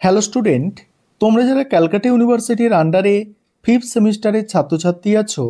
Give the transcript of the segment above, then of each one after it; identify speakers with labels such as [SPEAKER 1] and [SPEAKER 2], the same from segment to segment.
[SPEAKER 1] Hello student, তোমরা যারা ক্যালকাটা ইউনিভার্সিটির আন্ডারে ফিফথ সেমিস্টারের ছাত্রছাত্রী আছো,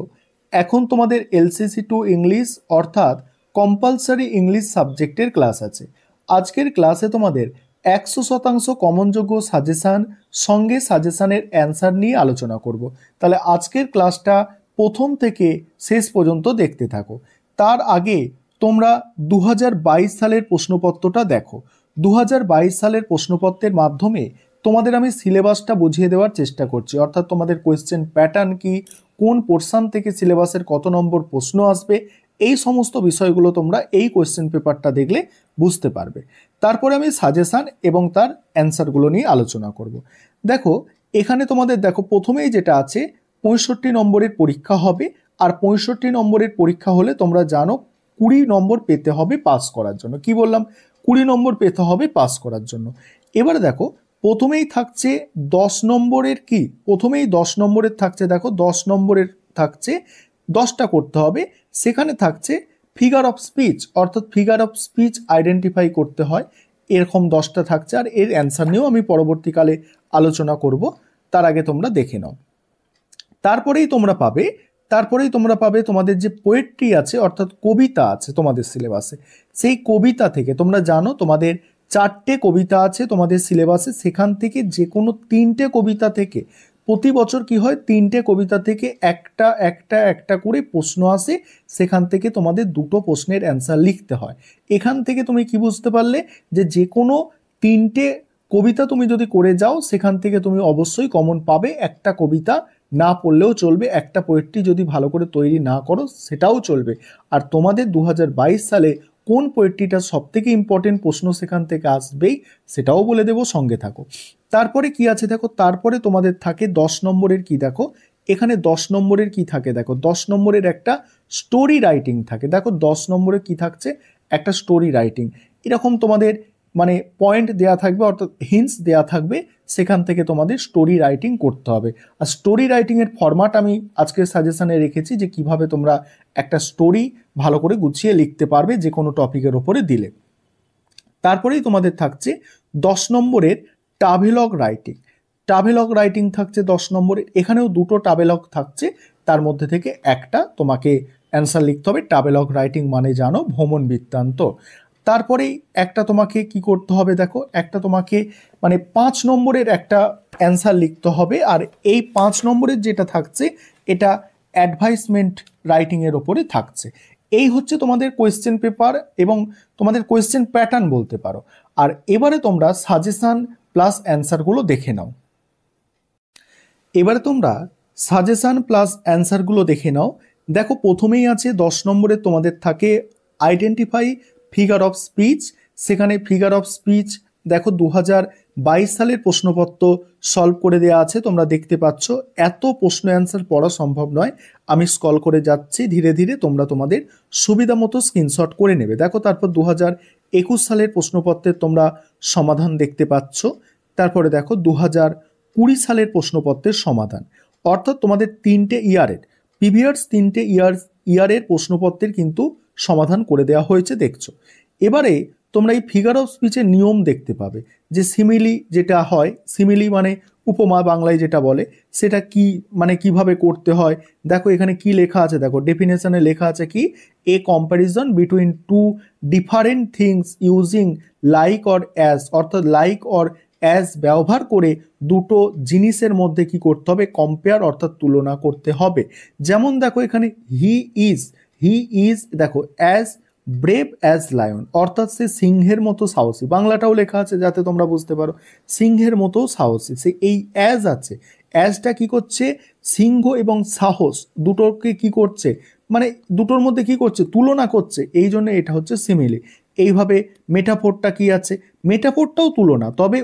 [SPEAKER 1] এখন তোমাদের এলসিসি টু ইংলিশ অর্থাৎ কম্পালসারি ইংলিশ সাবজেক্টের ক্লাস আছে। আজকের ক্লাসে তোমাদের 100% কমনযোগ্য সাজেশান সঙ্গে সাজেশানের অ্যান্সার নিয়ে আলোচনা করব। তাহলে আজকের ক্লাসটা প্রথম থেকে শেষ পর্যন্ত দেখতে থাকো। তার আগে তোমরা 2022 সালের প্রশ্নপত্রটা দেখো। 2022 সালের প্রশ্নপত্রের মাধ্যমে তোমাদের আমি সিলেবাসটা বুঝিয়ে দেওয়ার চেষ্টা করছি, অর্থাৎ তোমাদের কোয়েশ্চেন প্যাটার্ন কি, কোন পোর্শন থেকে সিলেবাসের কত নম্বর প্রশ্ন আসবে, এই সমস্ত বিষয়গুলো তোমরা এই কোয়েশ্চেন পেপারটা দেখলে বুঝতে পারবে। তারপরে আমি সাজেশান এবং তার অ্যান্সারগুলো নিয়ে আলোচনা করব। দেখো এখানে তোমাদের দেখো প্রথমেই যেটা আছে 65 নম্বরের পরীক্ষা হবে, আর 65 নম্বরের পরীক্ষা হলে তোমরা জানো 20 নম্বর পেতে হবে পাস করার জন্য। কি বললাম? 20 নম্বর পেতে হবে পাস করার জন্য। এবারে দেখো প্রথমেই থাকছে 10 নম্বরের কি, প্রথমেই 10 নম্বরের থাকছে, দেখো 10 নম্বরের থাকছে 10টা করতে হবে। সেখানে থাকছে ফিগার অফ স্পিচ, অর্থাৎ ফিগার অফ স্পিচ আইডেন্টিফাই করতে হয়, এরকম 10টা থাকছে। আর এর অ্যান্সার নিয়েও আমি পরবর্তীকালে আলোচনা করব, তার আগে তোমরা দেখে নাও। তারপরেই তোমরা পাবে তোমাদের যে পোয়েট্রি আছে অর্থাৎ কবিতা আছে তোমাদের সিলেবাসে, সেই কবিতা থেকে তোমরা জানো তোমাদের 4টে কবিতা আছে তোমাদের সিলেবাসে, সেখান থেকে যে কোনো 3টে কবিতা থেকে প্রতি বছর কি হয়, 3টে কবিতা থেকে একটা করে প্রশ্ন আসে, সেখান থেকে তোমাদের 2টো প্রশ্নের অ্যান্সার লিখতে হয়। এখান থেকে তুমি কি বুঝতে পারলে যে কোনো 3টে কবিতা তুমি যদি করে যাও সেখান থেকে তুমি অবশ্যই কমন পাবে। একটা কবিতা না পড়লেও চলবে, একটা পোয়েট্রি যদি ভালো করে তৈরি না করো সেটাও চলবে। আর তোমাদের 2022 সালে কোন পোয়েট্রিটা সব থেকে ইম্পর্টেন্ট প্রশ্ন সেখান থেকে আসবেই সেটাও বলে দেবো, সঙ্গে থাকো। তারপরে কি আছে দেখো, তারপরে তোমাদের থাকে 10 নম্বরের কি, দেখো এখানে 10 নম্বরের কি থাকে, দেখো 10 নম্বরের একটা স্টোরি রাইটিং থাকে। দেখো 10 নম্বরের কি থাকছে, একটা স্টোরি রাইটিং। এরকম তোমাদের মানে পয়েন্ট দেয়া থাকবে, অর্থাৎ হিন্টস দেয়া থাকবে, সেখান থেকে তোমাদের স্টোরি রাইটিং করতে হবে। আর স্টোরি রাইটিংয়ের ফরম্যাট আমি আজকের সাজেশনে রেখেছি যে কিভাবে তোমরা একটা স্টোরি ভালো করে গুছিয়ে লিখতে পারবে যে কোনো টপিকের ওপরে দিলে। তারপরেই তোমাদের থাকছে 10 নম্বরের ট্রাভেলগ রাইটিং। ট্রাভেলগ রাইটিং থাকছে 10 নম্বরের, এখানেও 2টো ট্রাভেলগ থাকছে, তার মধ্যে থেকে একটা তোমাকে অ্যান্সার লিখতে হবে। ট্রাভেলগ রাইটিং মানে জানো ভ্রমণ বৃত্তান্ত। তারপরেই একটা তোমাকে কি করতে হবে, দেখো একটা তোমাকে মানে 5 নম্বরের একটা অ্যান্সার লিখতে হবে। আর এই 5 নম্বরের যেটা থাকছে এটা অ্যাডভাইসমেন্ট রাইটিংয়ের ওপরে থাকছে। এই হচ্ছে তোমাদের কোয়েশ্চেন পেপার এবং তোমাদের কোয়েশ্চেন প্যাটার্ন বলতে পারো। আর এবারে তোমরা সাজেশান প্লাস অ্যান্সারগুলো দেখে নাও। এবারে তোমরা সাজেশান প্লাস অ্যান্সারগুলো দেখে নাও। দেখো প্রথমেই আছে 10 নম্বরে তোমাদের থাকে আইডেন্টিফাই ফিগার অফ স্পিচ। সেখানে ফিগার অফ স্পিচ দেখো 2022 সালের প্রশ্নপত্র সলভ করে দেওয়া আছে, তোমরা দেখতে পাচ্ছ। এত প্রশ্ন অ্যান্সার পড়া সম্ভব নয়, আমি স্ক্রল করে যাচ্ছি ধীরে ধীরে, তোমরা তোমাদের সুবিধা মতো স্ক্রিনশট করে নেবে। দেখো তারপর 2021 সালের প্রশ্নপত্রের তোমরা সমাধান দেখতে পাচ্ছ। তারপরে দেখো 2020 সালের প্রশ্নপত্রের সমাধান, অর্থাৎ তোমাদের 3টে ইয়ারের প্রিভিয়াস 3টে ইয়ারের প্রশ্নপত্রের কিন্তু সমাধান করে দেওয়া হয়েছে, দেখছো। এবারে তোমরা এই ফিগার অফ স্পিচের নিয়ম দেখতে পাবে, যে সিমিলি যেটা হয়, সিমিলি মানে উপমা বাংলায় যেটা বলে, সেটা কি মানে কিভাবে করতে হয়। দেখো এখানে কি লেখা আছে, দেখো ডেফিনেশনে লেখা আছে কি, a comparison between two different things using like or as, অর্থাৎ লাইক অর অ্যাজ ব্যবহার করে দুটো জিনিসের মধ্যে কি করতে হবে, কম্পেয়ার অর্থাৎ তুলনা করতে হবে। যেমন দেখো এখানে হি ইজ দেখো অ্যাজ ব্রেভ অ্যাজ লায়ন, অর্থাৎ সে সিংহের মতো সাহসী। বাংলাটাও লেখা আছে যাতে তোমরা বুঝতে পারো, সিংহের মতো সাহসী। সে এই অ্যাজ আছে, অ্যাজটা কি করছে, সিংহ এবং সাহস দুটোকে কি করছে, মানে দুটোর মধ্যে কি করছে, তুলনা করছে, এই জন্য এটা হচ্ছে সিমিলি। এইভাবে মেটাফোরটা কি আছে, মেটাফোরটাও তুলনা, তবে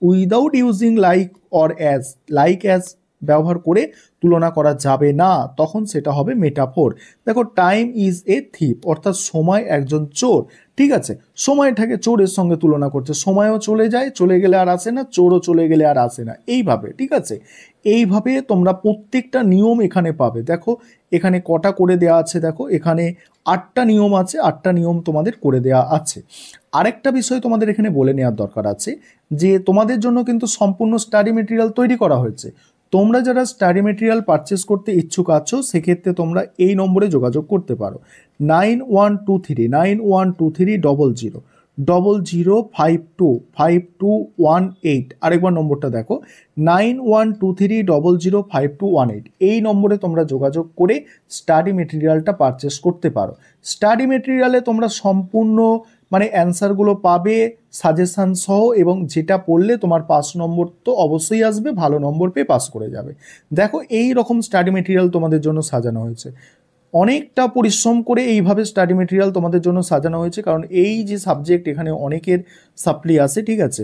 [SPEAKER 1] without using like or as. Like as ব্যবহার করে তুলনা করা যাবে না, তখন সেটা হবে মেটাফোর। দেখো টাইম ইজ এ থিপ, অর্থাৎ সময় একজন চোর, ঠিক আছে, সময়টাকে চোরের সঙ্গে তুলনা করছে, সময়ও চলে যায়, চলে গেলে আর আসে না, চোরও চলে গেলে আর আসে না, এইভাবে, ঠিক আছে। এইভাবে তোমরা প্রত্যেকটা নিয়ম এখানে পাবে। দেখো এখানে কটা করে দেওয়া আছে, দেখো এখানে 8টা নিয়ম আছে, 8টা নিয়ম তোমাদের করে দেওয়া আছে। আরেকটা বিষয় তোমাদের এখানে বলে নেওয়ার দরকার আছে যে তোমাদের জন্য কিন্তু সম্পূর্ণ স্টাডি মেটেরিয়াল তৈরি করা হয়েছে। তোমরা যারা স্টাডি মেটেরিয়াল পারচেস করতে ইচ্ছুক আছো সেক্ষেত্রে তোমরা এই নম্বরে যোগাযোগ করতে পারো 9123 আরেকবার নম্বরটা দেখো 9123005218। এই নম্বরে তোমরা যোগাযোগ করে স্টাডি মেটেরিয়ালটা পারচেস করতে পারো। স্টাডি মেটেরিয়ালে তোমরা সম্পূর্ণ মানে অ্যান্সারগুলো পাবে সাজেশান সহ, এবং যেটা পড়লে তোমার পাস নম্বর তো অবশ্যই আসবে, ভালো নম্বর পেয়ে পাস করে যাবে। দেখো এই রকম স্টাডি মেটেরিয়াল তোমাদের জন্য সাজানো হয়েছে, অনেকটা পরিশ্রম করে এইভাবে স্টাডি মেটেরিয়াল তোমাদের জন্য সাজানো হয়েছে, কারণ এই যে সাবজেক্ট এখানে অনেকের সাপ্লি আছে, ঠিক আছে।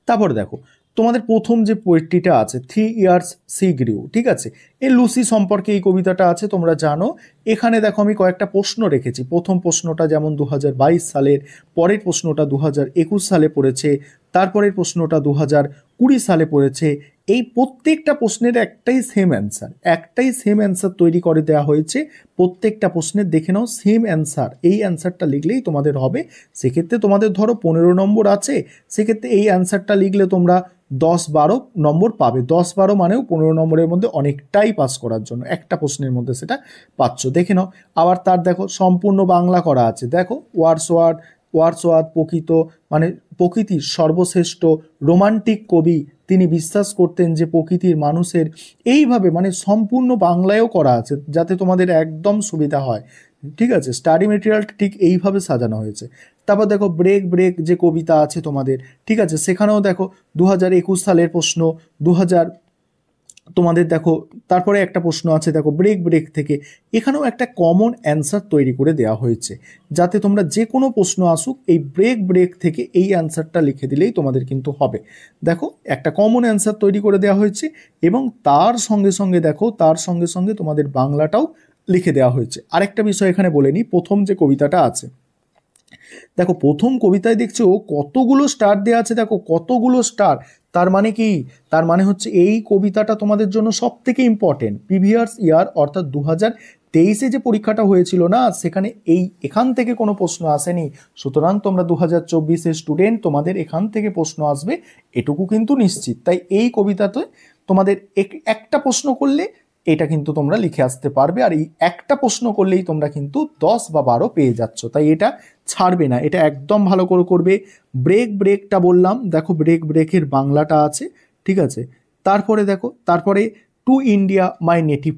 [SPEAKER 1] তারপরে দেখো তোমাদের প্রথম যে পোয়েট্রিটা আছে 3 ইয়ার্স সি গ্রিউ, ঠিক আছে, এই লুসি সম্পর্কে এই কবিতাটা আছে, তোমরা জানো। এখানে দেখো আমি কয়েকটা প্রশ্ন রেখেছি। প্রথম প্রশ্নটা যেমন 2022 সালের, পরের প্রশ্নটা 2021 সালে পড়েছে, তারপরের প্রশ্নটা 2020 সালে পড়েছে। এই প্রত্যেকটা প্রশ্নের একটাই সেম অ্যান্সার তৈরি করে দেওয়া হয়েছে। প্রত্যেকটা প্রশ্নের দেখে নাও সেম অ্যান্সার, এই অ্যান্সারটা লিখলেই তোমাদের হবে। সেক্ষেত্রে তোমাদের ধরো 15 নম্বর আছে, সেক্ষেত্রে এই অ্যান্সারটা লিখলে তোমরা 10-12 নম্বর পাবে। 10-12 মানেও 15 নম্বরের মধ্যে অনেকটাই পাস করার জন্য, একটা প্রশ্নের মধ্যে সেটা পাচ্ছ, দেখে নাও। আবার তার দেখো সম্পূর্ণ বাংলা করা আছে, দেখো ওয়ার্ডসওয়ার্থ প্রকৃত মানে প্রকৃতির সর্বশ্রেষ্ঠ রোমান্টিক কবি, তিনি বিশ্বাস করতেন যে প্রকৃতির মানুষের, এইভাবে মানে সম্পূর্ণ বাংলায়ও করা আছে যাতে তোমাদের একদম সুবিধা হয়, ঠিক আছে। স্টাডি মেটেরিয়ালটা ঠিক এইভাবে সাজানো হয়েছে। তারপর দেখো ব্রেক যে কবিতা আছে তোমাদের, ঠিক আছে, সেখানেও দেখো 2021 সালের প্রশ্ন, 2000 তোমাদের দেখো তারপরে একটা প্রশ্ন আছে দেখো ব্রেক থেকে, এখানেও একটা কমন অ্যান্সার তৈরি করে দেওয়া হয়েছে যাতে তোমরা যে কোনো প্রশ্ন আসুক এই ব্রেক থেকে এই অ্যান্সারটা লিখে দিলেই তোমাদের কিন্তু হবে। দেখো একটা কমন অ্যান্সার তৈরি করে দেওয়া হয়েছে, এবং তার সঙ্গে দেখো তার সঙ্গে তোমাদের বাংলাটাও লিখে দেওয়া হয়েছে। আরেকটা বিষয় এখানে বলে নিই, প্রথম যে কবিতাটা আছে দেখো, প্রথম কবিতায় দেখছো কতগুলো স্টার দেওয়া আছে, দেখো কতগুলো স্টার। তার মানে কি, তার মানে হচ্ছে এই কবিতাটা তোমাদের জন্য সব থেকে ইম্পর্টেন্ট। প্রিভিয়াস ইয়ার অর্থাৎ 2023-এ যে পরীক্ষাটা হয়েছিল না, সেখানে এখান থেকে কোনো প্রশ্ন আসেনি। সুতরাং তোমরা 2024-এর স্টুডেন্ট, তোমাদের এখান থেকে প্রশ্ন আসবে এটুকু কিন্তু নিশ্চিত। তাই এই কবিতাতে তোমাদের একটা প্রশ্ন করলে এটা কিন্তু তোমরা লিখে আসতে পারবে, আর এই একটা প্রশ্ন করলেই তোমরা কিন্তু 10 বা 12 পেয়ে যাচ্ছ। তাই এটা ছাড়বে না, এটা একদম ভালো করে করবে। ব্রেকটা বললাম, দেখো ব্রেকের বাংলাটা আছে, ঠিক আছে। তারপরে দেখো, তারপরে to India my native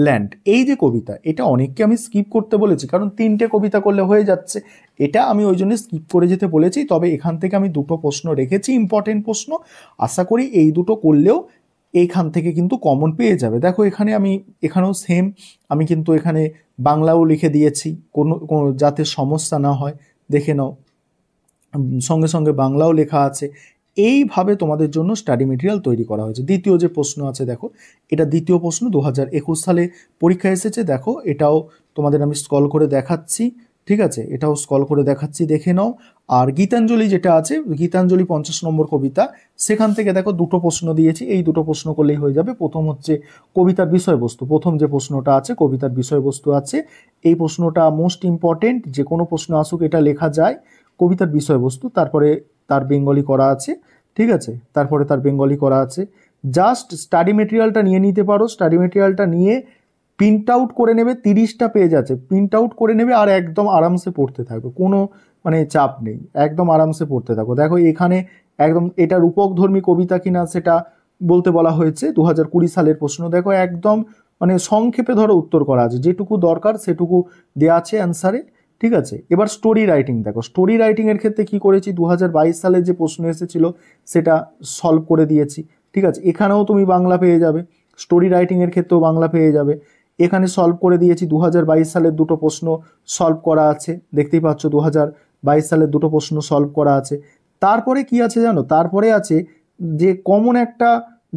[SPEAKER 1] land, এই যে কবিতা, এটা অনেককে আমি স্কিপ করতে বলেছি কারণ 3টে কবিতা করলে হয়ে যাচ্ছে, এটা আমি ওই জন্য স্কিপ করে যেতে বলেছি। তবে এখান থেকে আমি 2টো প্রশ্ন রেখেছি, ইম্পর্টেন্ট প্রশ্ন, আশা করি এই 2টো করলেও এইখান থেকে কিন্তু কমন পেয়ে যাবে। দেখো এখানেও সেম, আমি কিন্তু এখানে বাংলাও লিখে দিয়েছি, কোনো যাতে সমস্যা না হয়, দেখে নাও সঙ্গে বাংলাও লেখা আছে। এইভাবে তোমাদের জন্য স্টাডি মেটেরিয়াল তৈরি করা হয়েছে। দ্বিতীয় যে প্রশ্ন আছে দেখো, এটা দ্বিতীয় প্রশ্ন 2021 সালে পরীক্ষা এসেছে। দেখো এটাও তোমাদের আমি স্ক্রল করে দেখাচ্ছি, ঠিক আছে, এটাও স্ক্রল করে দেখাচ্ছি, দেখে নাও। আর গীতাঞ্জলি যেটা আছে, গীতাঞ্জলি 50 নম্বর কবিতা, সেখান থেকে দেখো 2টো প্রশ্ন দিয়েছি, এই 2টো প্রশ্ন করলেই হয়ে যাবে। প্রথম হচ্ছে কবিতার বিষয়বস্তু, প্রথম যে প্রশ্নটা আছে কবিতার বিষয়বস্তু আছে, এই প্রশ্নটা মোস্ট ইম্পর্টেন্ট, যে কোনো প্রশ্ন আসুক এটা লেখা যায়, কবিতার বিষয়বস্তু। তারপরে তার বেঙ্গলি করা আছে, ঠিক আছে, তারপরে তার বেঙ্গলি করা আছে। জাস্ট স্টাডি মেটেরিয়ালটা নিয়ে নিতে পারো, স্টাডি মেটেরিয়ালটা নিয়ে প্রিন্ট আউট করে নেবে, 30টা পেজ আছে, প্রিন্ট আউট করে নেবে আর একদম আরামসে পড়তে থাকবে, কোনো মানে চাপ নেই, একদম আরামসে পড়তে থাকো। দেখো এখানে একদম এটা রূপকধর্মী কবিতা কিনা সেটা বলতে বলা হয়েছে, 2020 সালের প্রশ্ন। দেখো একদম মানে সংক্ষেপে ধরো উত্তর করা আছে, যেটুকু দরকার সেটুকু দেওয়া আছে অ্যান্সারে, ঠিক আছে। এবার স্টোরি রাইটিং, দেখো স্টোরি রাইটিংয়ের ক্ষেত্রে কি করেছি, 2022 সালের যে প্রশ্ন এসেছিল সেটা সলভ করে দিয়েছি, ঠিক আছে। এখানেও তুমি বাংলা পেয়ে যাবে, স্টোরি রাইটিংয়ের ক্ষেত্রেও বাংলা পেয়ে যাবে। এখানে সলভ করে দিয়েছি, 2022 সালের 2টো প্রশ্ন সলভ করা আছে, দেখতেই পাচ্ছ 2022 সালের 2টো প্রশ্ন সলভ করা আছে। তারপরে কি আছে জানো, তারপরে আছে যে কমন একটা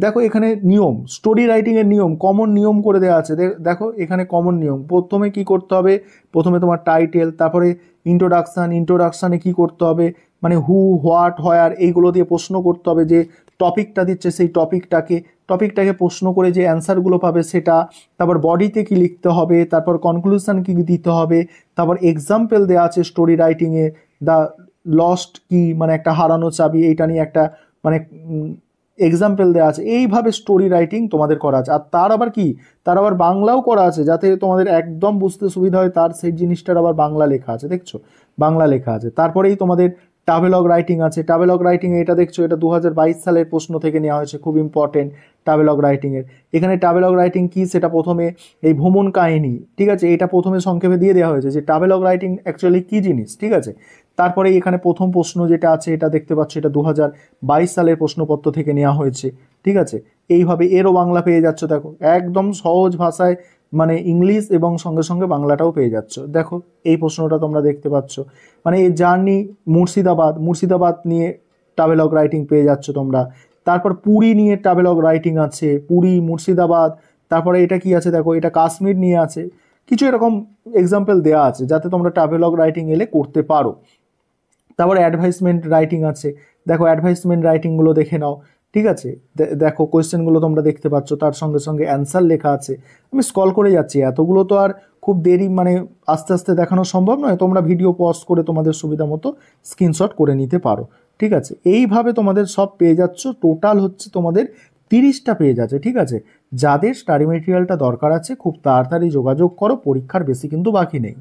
[SPEAKER 1] দেখো এখানে নিয়ম, স্টোরি রাইটিংয়ের নিয়ম, কমন নিয়ম করে দেওয়া আছে। দেখো এখানে কমন নিয়ম, প্রথমে কি করতে হবে, প্রথমে তোমার টাইটেল, তারপরে ইন্ট্রোডাকশানে কি করতে হবে, মানে হু, হোয়াট, হোয়ার এইগুলো দিয়ে প্রশ্ন করতে হবে, যে টপিকটা দিচ্ছে সেই টপিকটাকে প্রশ্ন করে যে অ্যান্সারগুলো পাবে সেটা, তারপর বডিতে কি লিখতে হবে, তারপর কনক্লুশন কি দিতে হবে, তারপর এক্সাম্পল দেওয়া আছে স্টোরি রাইটিংয়ে, দ্য লস্ট কি মানে একটা হারানো চাবি, এইটা নিয়ে একটা মানে এক্সাম্পল দেওয়া আছে। এইভাবে স্টোরি রাইটিং তোমাদের করা আছে। আর তার আবার কি, তার আবার বাংলাও করা আছে, যাতে তোমাদের একদম বুঝতে সুবিধা হয়, তার সেই জিনিসটার আবার বাংলা লেখা আছে, দেখছো বাংলা লেখা আছে। তারপরেই তোমাদের ট্রাভেলগ রাইটিং আছে। ট্রাভেলগ রাইটিং এটা দেখছো, এটা 2022 সালের প্রশ্ন থেকে নেওয়া হয়েছে, খুব ইম্পর্টেন্ট ট্রাভেলগ রাইটিংয়ের। এখানে ট্রাভেলগ রাইটিং কি সেটা প্রথমে এই ভ্রমণ কাহিনী, ঠিক আছে, এটা প্রথমে সংক্ষেপে দিয়ে দেওয়া হয়েছে যে ট্রাভেলগ রাইটিং অ্যাকচুয়ালি কী জিনিস, ঠিক আছে। তারপরে এখানে প্রথম প্রশ্ন যেটা আছে এটা দেখতে পাচ্ছ, এটা 2022 সালের প্রশ্নপত্র থেকে নেওয়া হয়েছে, ঠিক আছে। এইভাবে এরও বাংলা পেয়ে যাচ্ছ, দেখো একদম সহজ ভাষায়, মানে ইংলিশ এবং সঙ্গে সঙ্গে বাংলাটাও পেয়ে যাচ্ছ। দেখো এই প্রশ্নটা তোমরা দেখতে পাচ্ছ, মানে এই জার্নি মুর্শিদাবাদ নিয়ে ট্রাভেলগ রাইটিং পেয়ে যাচ্ছ তোমরা। তারপর পুরী নিয়ে ট্রাভেলগ রাইটিং আছে, পুরী, মুর্শিদাবাদ। তারপরে এটা কি আছে দেখো, এটা কাশ্মীর নিয়ে আছে, কিছু এরকম এক্সাম্পল দেওয়া আছে যাতে তোমরা ট্রাভেলগ রাইটিং এলে করতে পারো। তারপর অ্যাডভাইসমেন্ট রাইটিং আছে, দেখো অ্যাডভাইসমেন্ট রাইটিংগুলো দেখে নাও, ঠিক আছে। দেখো কোয়েশ্চেনগুলো তোমরা দেখতে পাচ্ছ, তার সঙ্গে সঙ্গে অ্যান্সার লেখা আছে। আমি স্ক্রল করে যাচ্ছি, এতগুলো তো আর খুব দেরি মানে আস্তে আস্তে দেখানো সম্ভব নয়, তোমরা ভিডিও পজ করে তোমাদের সুবিধা মতো স্ক্রিনশট করে নিতে পারো, ঠিক আছে। এইভাবে তোমাদের সব পেয়ে যাচ্ছ, টোটাল হচ্ছে তোমাদের 30টা পেজ আছে, ঠিক আছে। যাদের স্টাডি মেটেরিয়ালটা দরকার আছে খুব তাড়াতাড়ি যোগাযোগ করো, পরীক্ষার বেশি কিন্তু বাকি নেই।